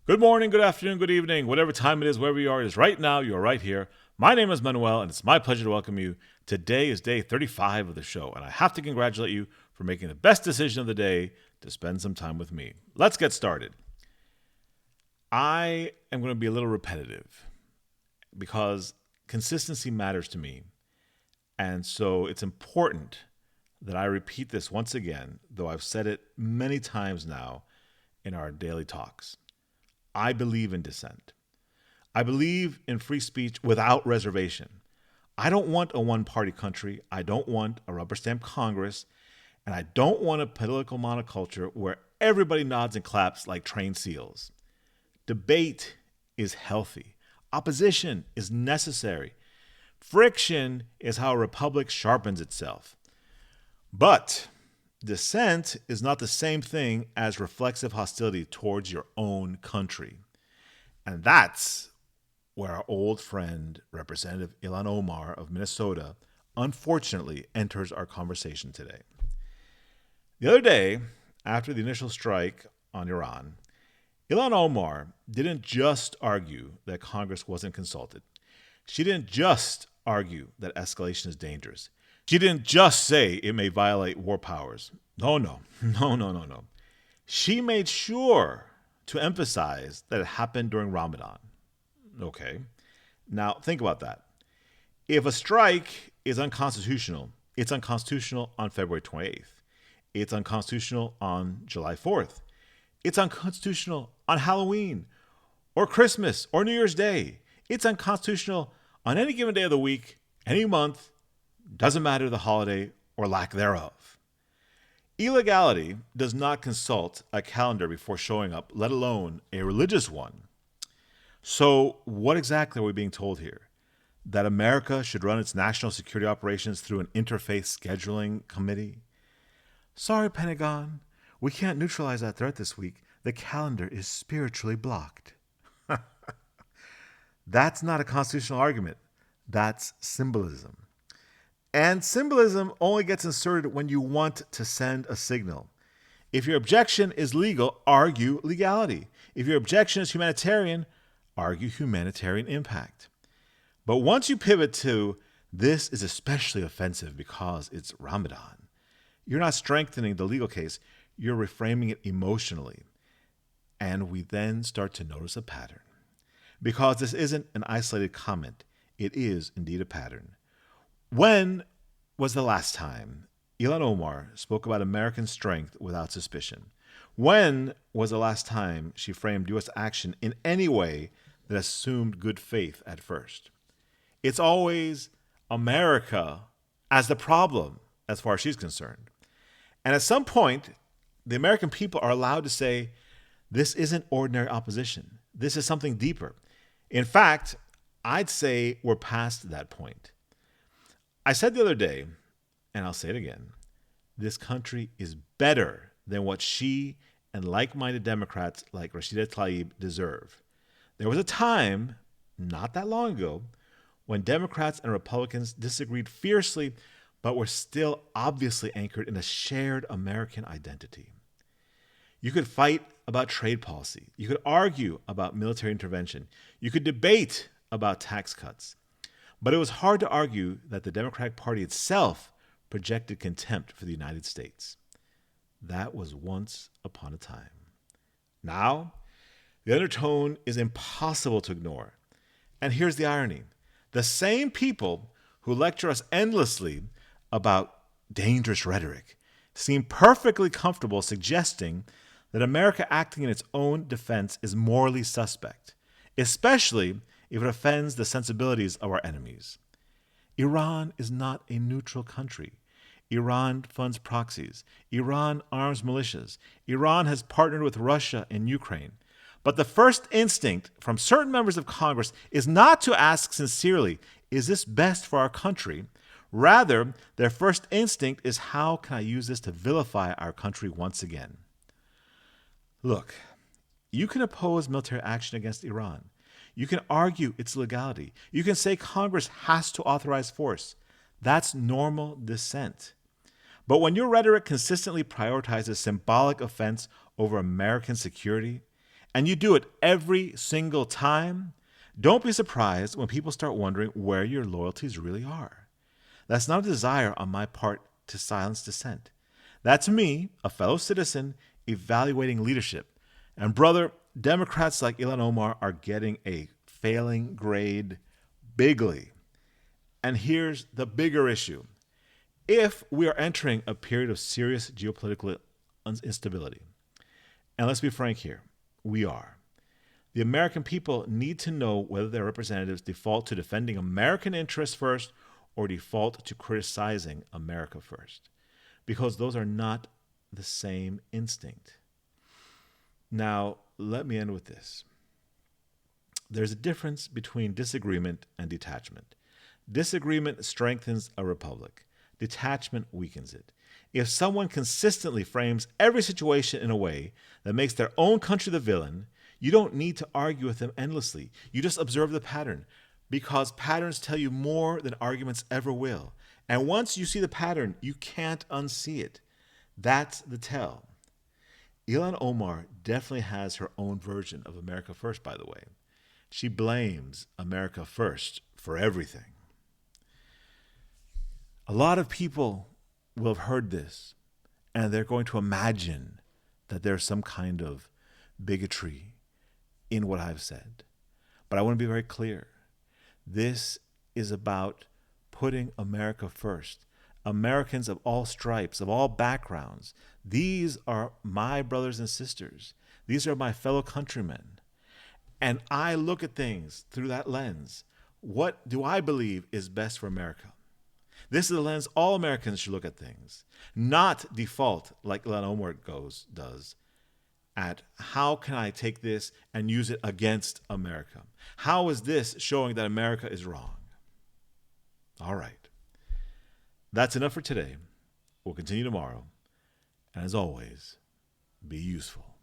Good morning, good afternoon, good evening, whatever time it is, wherever you are, it is right now. You are right here. My name is Manuel, and it's my pleasure to welcome you. Today is day 35 of the show, and I have to congratulate you for making the best decision of the day to spend some time with me. Let's get started. I am going to be a little repetitive because consistency matters to me, and so it's important that I repeat this once again, though I've said it many times now in our daily talks. I believe in dissent. I believe in free speech without reservation. I don't want a one party country. I don't want a rubber stamp Congress. And I don't want a political monoculture where everybody nods and claps like trained seals. Debate is healthy. Opposition is necessary. Friction is how a republic sharpens itself. But dissent is not the same thing as reflexive hostility towards your own country. And that's where our old friend, Representative Ilhan Omar of Minnesota, unfortunately enters our conversation today. The other day, after the initial strike on Iran, Ilhan Omar didn't just argue that Congress wasn't consulted. She didn't just argue that escalation is dangerous. She didn't just say it may violate war powers. No. She made sure to emphasize that it happened during Ramadan. Okay. Now, think about that. If a strike is unconstitutional, it's unconstitutional on February 28th. It's unconstitutional on July 4th. It's unconstitutional on Halloween or Christmas or New Year's Day. It's unconstitutional on any given day of the week, any month, doesn't matter the holiday or lack thereof. Illegality does not consult a calendar before showing up, let alone a religious one. So, what exactly are we being told here? That America should run its national security operations through an interfaith scheduling committee? Sorry, Pentagon, we can't neutralize that threat this week. The calendar is spiritually blocked. That's not a constitutional argument. That's symbolism. And symbolism only gets inserted when you want to send a signal. If your objection is legal, argue legality. If your objection is humanitarian, argue humanitarian impact. But once you pivot to this is especially offensive because it's Ramadan, you're not strengthening the legal case, you're reframing it emotionally. And we then start to notice a pattern. Because this isn't an isolated comment, it is indeed a pattern. When was the last time Ilhan Omar spoke about American strength without suspicion? When was the last time she framed U.S. action in any way that assumed good faith at first? It's always America as the problem, as far as she's concerned. And at some point, the American people are allowed to say, this isn't ordinary opposition. This is something deeper. In fact, I'd say we're past that point. I said the other day, and I'll say it again, this country is better than what she and like-minded Democrats like Rashida Tlaib deserve. There was a time, not that long ago, when Democrats and Republicans disagreed fiercely, but were still obviously anchored in a shared American identity. You could fight about trade policy. You could argue about military intervention. You could debate about tax cuts. But it was hard to argue that the Democratic Party itself projected contempt for the United States. That was once upon a time. Now, the undertone is impossible to ignore. And here's the irony. The same people who lecture us endlessly about dangerous rhetoric seem perfectly comfortable suggesting that America acting in its own defense is morally suspect, especially if it offends the sensibilities of our enemies. Iran is not a neutral country. Iran funds proxies. Iran arms militias. Iran has partnered with Russia in Ukraine. But the first instinct from certain members of Congress is not to ask sincerely, is this best for our country? Rather, their first instinct is, how can I use this to vilify our country once again? Look, you can oppose military action against Iran. You can argue its legality. You can say Congress has to authorize force. That's normal dissent. But when your rhetoric consistently prioritizes symbolic offense over American security, and you do it every single time, don't be surprised when people start wondering where your loyalties really are. That's not a desire on my part to silence dissent. That's me, a fellow citizen, evaluating leadership. And brother, Democrats like Ilhan Omar are getting a failing grade bigly. And here's the bigger issue. If we are entering a period of serious geopolitical instability, and let's be frank here, we are. The American people need to know whether their representatives default to defending American interests first or default to criticizing America first, because those are not the same instinct. Now, let me end with this. There's a difference between disagreement and detachment. Disagreement strengthens a republic. Detachment weakens it. If someone consistently frames every situation in a way that makes their own country the villain, you don't need to argue with them endlessly. You just observe the pattern, because patterns tell you more than arguments ever will. And once you see the pattern, you can't unsee it. That's the tell. Ilhan Omar definitely has her own version of America First, by the way. She blames America First for everything. A lot of people will have heard this, and they're going to imagine that there's some kind of bigotry in what I've said. But I want to be very clear. This is about putting America first. Americans of all stripes, of all backgrounds. These are my brothers and sisters. These are my fellow countrymen. And I look at things through that lens. What do I believe is best for America? This is the lens all Americans should look at things, not default like Ilhan Omar does at how can I take this and use it against America? How is this showing that America is wrong? All right. That's enough for today. We'll continue tomorrow. And as always, be useful.